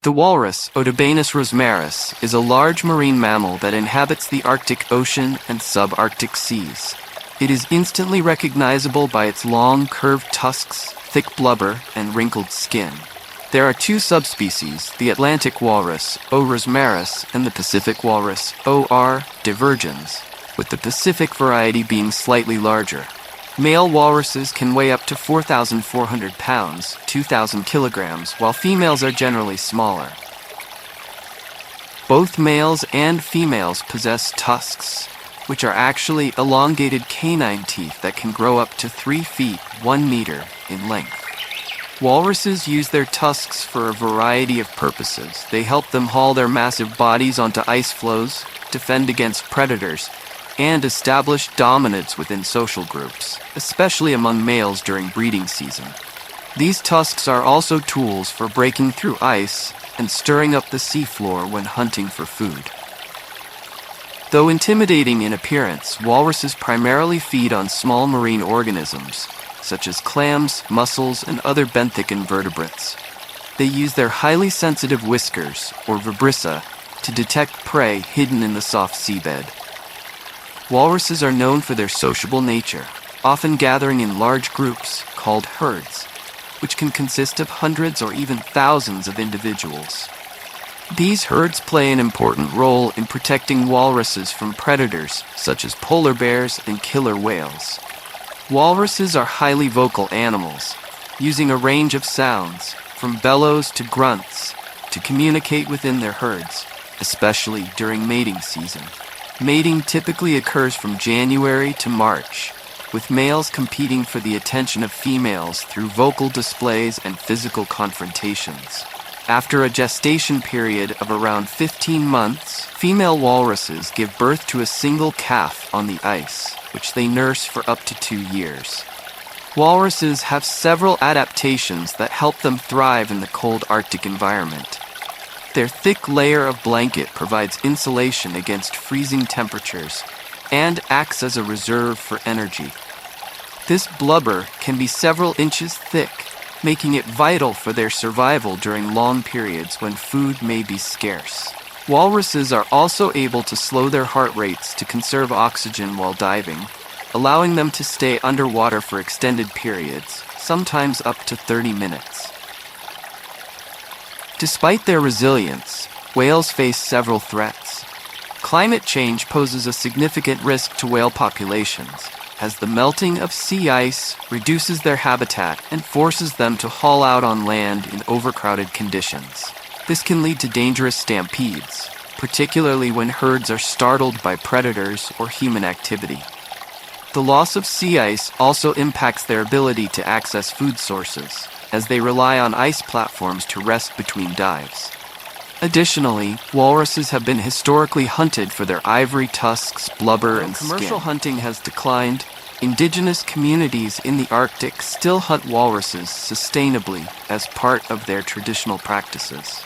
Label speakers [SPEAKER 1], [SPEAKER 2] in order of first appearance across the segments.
[SPEAKER 1] The walrus, Odobanus rosmarus, is a large marine mammal that inhabits the Arctic Ocean and subarctic seas. It is instantly recognizable by its long, curved tusks, thick blubber, and wrinkled skin. There are two subspecies, the Atlantic walrus, O. rosmarus, and the Pacific walrus, O. r. divergens, with the Pacific variety being slightly larger. Male walruses can weigh up to 4,400 pounds, 2,000 kilograms, while females are generally smaller. Both males and females possess tusks, which are actually elongated canine teeth that can grow up to 3 feet, 1 meter, in length. Walruses use their tusks for a variety of purposes. They help them haul their massive bodies onto ice floes, defend against predators, and establish dominance within social groups, especially among males during breeding season. These tusks are also tools for breaking through ice and stirring up the seafloor when hunting for food. Though intimidating in appearance, walruses primarily feed on small marine organisms, such as clams, mussels, and other benthic invertebrates. They use their highly sensitive whiskers, or vibrissae, to detect prey hidden in the soft seabed. Walruses are known for their sociable nature, often gathering in large groups called herds, which can consist of hundreds or even thousands of individuals. These herds play an important role in protecting walruses from predators such as polar bears and killer whales. Walruses are highly vocal animals, using a range of sounds, from bellows to grunts, to communicate within their herds, especially during mating season. Mating typically occurs from January to March, with males competing for the attention of females through vocal displays and physical confrontations. After a gestation period of around 15 months, female walruses give birth to a single calf on the ice, which they nurse for up to 2 years. Walruses have several adaptations that help them thrive in the cold Arctic environment. Their thick layer of blanket provides insulation against freezing temperatures and acts as a reserve for energy. This blubber can be several inches thick, making it vital for their survival during long periods when food may be scarce. Walruses are also able to slow their heart rates to conserve oxygen while diving, allowing them to stay underwater for extended periods, sometimes up to 30 minutes. Despite their resilience, whales face several threats. Climate change poses a significant risk to whale populations, as the melting of sea ice reduces their habitat and forces them to haul out on land in overcrowded conditions. This can lead to dangerous stampedes, particularly when herds are startled by predators or human activity. The loss of sea ice also impacts their ability to access food sources, as they rely on ice platforms to rest between dives. Additionally, walruses have been historically hunted for their ivory tusks, blubber, and skin. Commercial hunting has declined. Indigenous communities in the Arctic still hunt walruses sustainably as part of their traditional practices.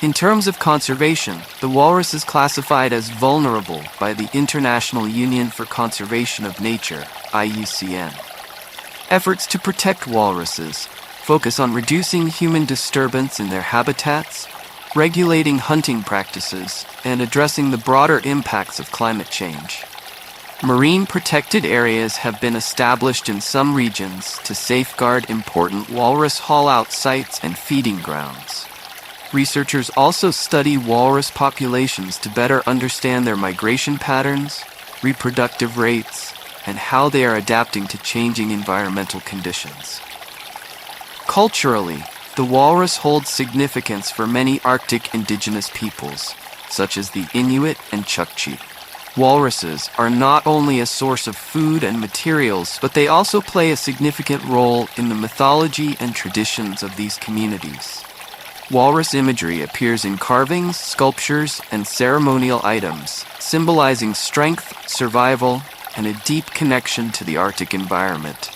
[SPEAKER 1] In terms of conservation, the walrus is classified as vulnerable by the International Union for Conservation of Nature, IUCN. Efforts to protect walruses focus on reducing human disturbance in their habitats, regulating hunting practices, and addressing the broader impacts of climate change. Marine protected areas have been established in some regions to safeguard important walrus haul-out sites and feeding grounds. Researchers also study walrus populations to better understand their migration patterns, reproductive rates, and how they are adapting to changing environmental conditions. Culturally, the walrus holds significance for many Arctic indigenous peoples, such as the Inuit and Chukchi. Walruses are not only a source of food and materials, but they also play a significant role in the mythology and traditions of these communities. Walrus imagery appears in carvings, sculptures, and ceremonial items, symbolizing strength, survival, and a deep connection to the Arctic environment.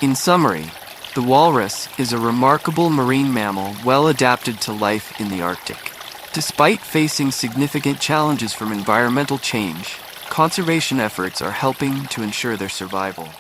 [SPEAKER 1] In summary, the walrus is a remarkable marine mammal well adapted to life in the Arctic. Despite facing significant challenges from environmental change, conservation efforts are helping to ensure their survival.